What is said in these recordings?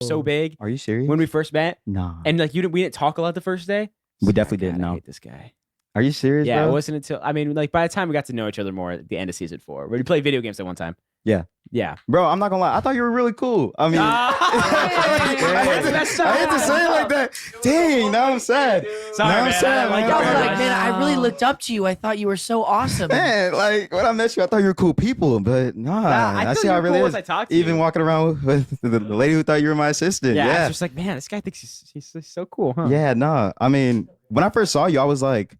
so big Are you serious? when we first met, Nah. and like we didn't talk a lot the first day. We definitely God, didn't I know. hate this guy. Are you serious, Yeah, bro? it wasn't until like by the time we got to know each other more at the end of season 4, we played video games at one time. Yeah. Yeah. Bro, I'm not gonna lie. I thought you were really cool. I mean, I hate to say it like that. Dang, now I'm sad. Sorry, now I'm man. sad, I man. like I was that. like, man, I really looked up to you. I thought you were so awesome. Man, like when I met you, I thought you were cool people, but nah, I that's feel how it you're really cool is. once I talked to Even you. walking around with the lady who thought you were my assistant. Yeah. I Yeah, was just like, man, this guy thinks he's so cool, huh? yeah, nah. I mean, when I first saw you, I was like,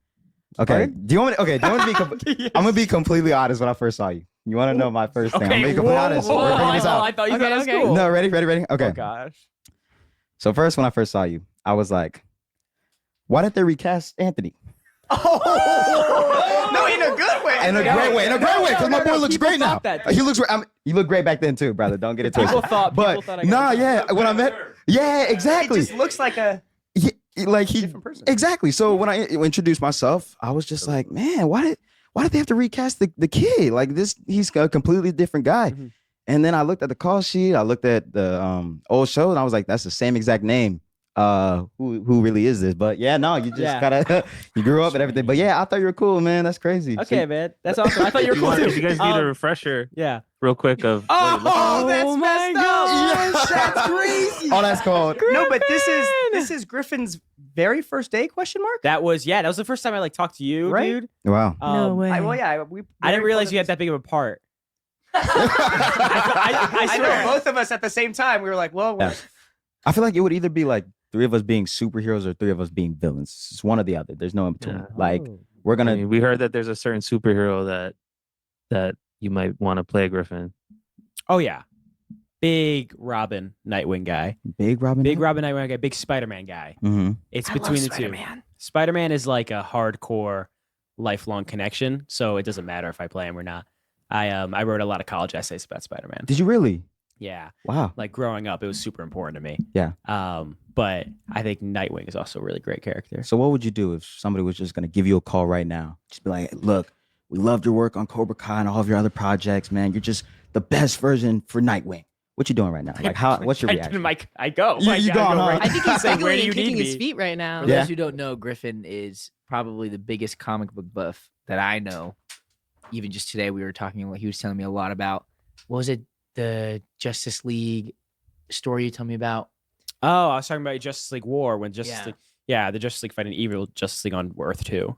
okay, do you want me? Okay, do you want me to be? Yes. I'm gonna be completely honest. When I first saw you, you want to know my first thing? I'm gonna be completely honest. Whoa, We're bringing this out. I thought you thought that was Okay. cool. No, ready? Okay. Oh gosh. So first, when I first saw you, I was like, why did they recast Anthony? No, in a good way. In a great way, because my boy looks People great now. thought that. He looks. You look great back then too, brother. Don't get it twisted. People thought But I got nah, the- yeah. When I met, yeah, It exactly. just looks like a Like he, different person. exactly. So when I introduced myself, I was just like, man, why did they have to recast the kid? Like this, he's a completely different guy. Mhm. And then I looked at the call sheet, I looked at the old show, and I was like, that's the same exact name. Who really is this? But yeah, no, you just gotta you grew up and everything. But yeah, I thought you were cool, man. That's crazy. So- Okay, man. That's awesome. I thought you were cool too. If you guys need a refresher, Yeah. real quick of Oh, that's Oh my messed up. gosh. That's crazy. Oh, that's called. No, but this is Griffin's very first day? Question mark. That was the first time I like talked to you, Right? dude. Wow. No way. I I didn't realize you had that big of a part. I swear. know both of us at the same time. We were like, well, Yeah. I feel like it would either be like 3 of us being superheroes or 3 of us being villains. It's one or the other. There's no in between. Yeah. Like we're I gonna. mean, we heard that there's a certain superhero that you might want to play, Griffin. Oh yeah. Big Robin Nightwing guy. Big Robin. Big Robin Nightwing guy. Big Spider-Man guy. Mm-hmm. It's between the two. Spider-Man is like a hardcore lifelong connection, so it doesn't matter if I play him or not. I wrote a lot of college essays about Spider-Man. Did you really? Yeah. Wow. Like growing up, it was super important to me. Yeah. But I think Nightwing is also a really great character. So what would you do if somebody was just gonna give you a call right now? Just be like, look, we loved your work on Cobra Kai and all of your other projects, man. You're just the best version for Nightwing. What you doing right now? Like, how? What's your reaction? I go. You Like, gone, go huh? right I think now. he's Say, where wiggling do you and kicking need his me? feet right now. For Yeah. those who don't know, Griffin is probably the biggest comic book buff that I know. Even just today, we were talking. He was telling me a lot about what was it, the Justice League story you told me about? Oh, I was talking about Justice League War when Justice Yeah. League, the Justice League fighting evil Justice League on Earth 2.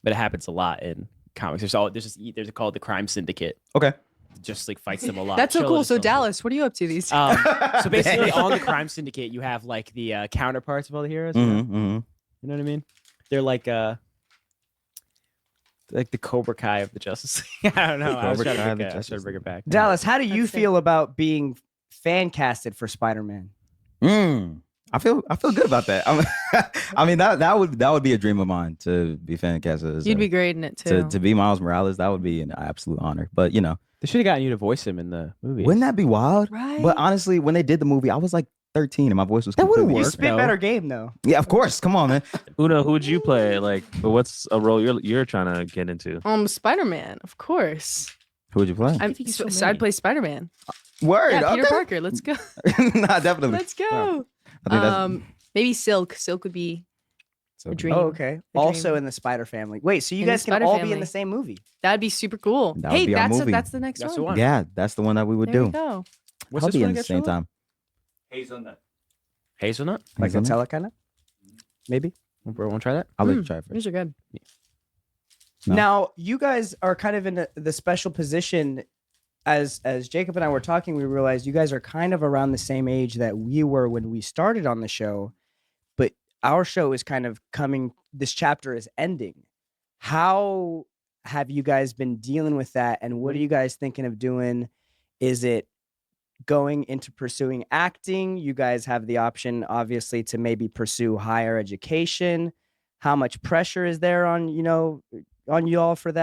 But it happens a lot in comics. There's called the Crime Syndicate. Okay. Justice League fights them a lot. That's so Chill cool. is So so cool. Dallas, what are you up to these days? So basically, on the Crime Syndicate, you have like the counterparts of all the heroes. You know? Mm-hmm, mm-hmm. You know what I mean? They're like the Cobra Kai of the Justice League. I don't know. I was Cobra trying Kai of to the bring it, I was trying Justice to bring it back. Dallas, how do you That's sick. feel about being fan casted for Spider-Man? I feel good about that. I mean that would be a dream of mine to be fan casted. as You'd a- be great in it too. to be Miles Morales. That would be an absolute honor. But you know, They should have gotten you to voice him in the movie. wouldn't that be wild? Right. But honestly, when they did the movie, I was like 13 and my voice was That would've completely You worked. spit No. better game though. Yeah, of course. Come on, man. Una, who would you play? Like, what's a role you're trying to get into? Spider-Man, of course. Who would you play? I'd play Spider-Man. Word. Yeah, Peter okay. Parker. Let's go. Nah, definitely. Let's go. I think that's Maybe Silk. Silk would be so a dream. Oh, okay. A Also dream. in the Spider family. Wait, so you In the guys can Spider all be family. in the same movie? That'd be super cool. That would Hey, be our movie. that's the next That's one. the one. Yeah, that's the one that we would There do. we go. What's I'll this be one in the again, same Charlotte? time. Hazelnut. Like Hazelnut? Nutella kind of? Maybe. Bro, want to try that? I'll let you try it first. These are good. No. Now, you guys are kind of in the special position as Jacob and I were talking, we realized you guys are kind of around the same age that we were when we started on the show, but our show is kind of this chapter is ending. How have you guys been dealing with that, and what are you guys thinking of doing? Is it going into pursuing acting? You guys have the option, obviously, to maybe pursue higher education. How much pressure is there on y'all for that?